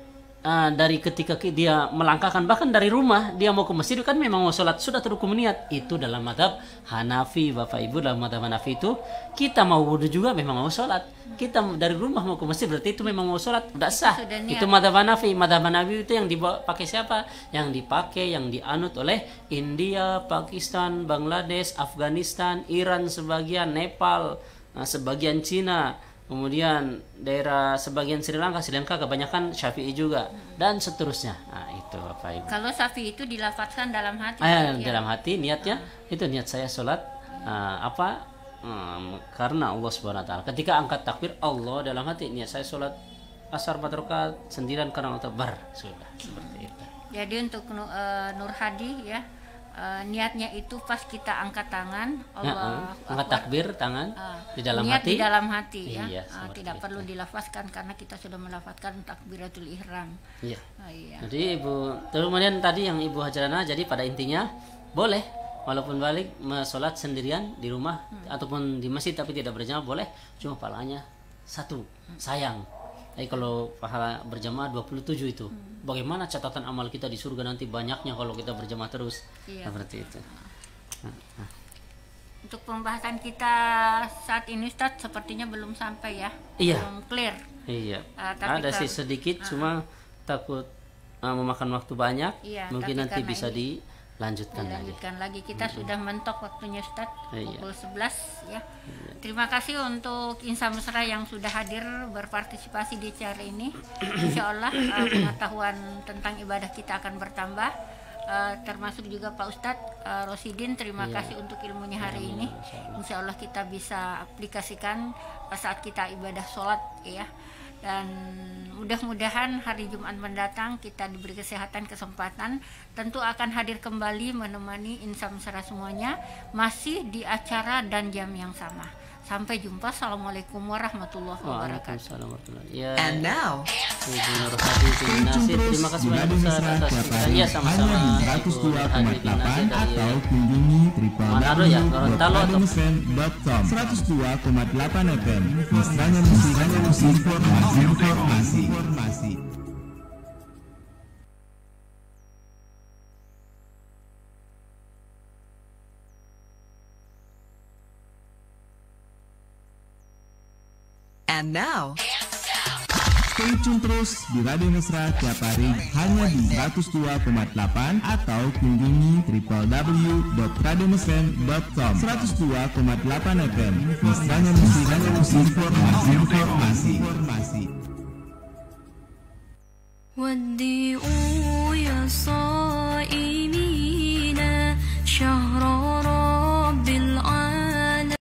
dari ketika dia melangkahkan, bahkan dari rumah dia mau ke masjid kan memang mau sholat, sudah terukum niat. Itu dalam madhab Hanafi Bapak Ibu. Dalam madhab Hanafi itu kita mau wudhu juga memang mau sholat, kita dari rumah mau ke masjid berarti itu memang mau sholat, udah sah. Itu madhab Hanafi. Madhab Hanafi itu yang dipakai siapa? Yang dipakai, yang dianut oleh India, Pakistan, Bangladesh, Afghanistan, Iran sebagian, Nepal sebagian, Cina, kemudian daerah sebagian Sri Lanka kebanyakan Syafi'i juga, dan seterusnya. Nah itu Bapak Ibu. Kalau Syafi'i itu dilafadzkan dalam hati. Dalam hati niatnya itu niat saya sholat karena Allah Subhanahu Wa Taala. Ketika angkat takbir Allah, dalam hati niat saya sholat asar 4 rakaat sendirian karena Allah bar, sudah seperti itu. Jadi untuk Nur Hadi ya, niatnya itu pas kita angkat tangan, Allah angkat takbir tangan di dalam niat hati. di dalam hati ya. Iya, Tidak itu. perlu dilafazkan karena kita sudah melafazkan takbiratul ihram. Iya. Iya. Jadi Ibu, kemudian tadi yang Ibu Hajarana, jadi pada intinya boleh walaupun balik sholat sendirian di rumah ataupun di masjid tapi tidak berjamaah boleh, cuma pahalanya 1 sayang. Tapi kalau pahala berjamaah 27 itu, bagaimana catatan amal kita di surga nanti banyaknya kalau kita berjamaah terus. Iya. Seperti itu. Untuk pembahasan kita saat ini Ustaz sepertinya belum sampai ya. Iya. Belum clear. Iya. Tapi Ada sih sedikit, cuma takut memakan waktu banyak. Iya, Mungkin tapi nanti karena bisa ini dilanjutkan lagi. Kita sudah mentok waktunya Ustaz Iya. pukul 11 ya. Terima kasih untuk Insan Mesra yang sudah hadir berpartisipasi di acara ini. Insya Allah pengetahuan tentang ibadah kita akan bertambah, termasuk juga Pak Ustadz Rosidin. Terima kasih untuk ilmunya hari ini. Insya Allah kita bisa aplikasikan saat kita ibadah sholat ya. Dan mudah-mudahan hari Jumat mendatang kita diberi kesehatan, kesempatan, tentu akan hadir kembali menemani Insan Mesra semuanya masih di acara dan jam yang sama. Sampai jumpa. Assalamualaikum warahmatullahi wabarakatuh. Ya, And now, Ibu Nur Hadi bin Nasir, terima kasih banyak Ustaz atas ceritanya. Sama-sama Ibu Nur Hadi bin Nasir dari atau kunjungi Manado ya, Gorontalo atau www.radiomuslim.com 102,8 FM. Mesranya musik, informasi. and now, Stay tune terus di Radio Mesra tiap hari hanya di 102,8 atau kunjungi www.radiomuslim.com 102,8 FM. Mesranya musik, informasi. ودي ويا صار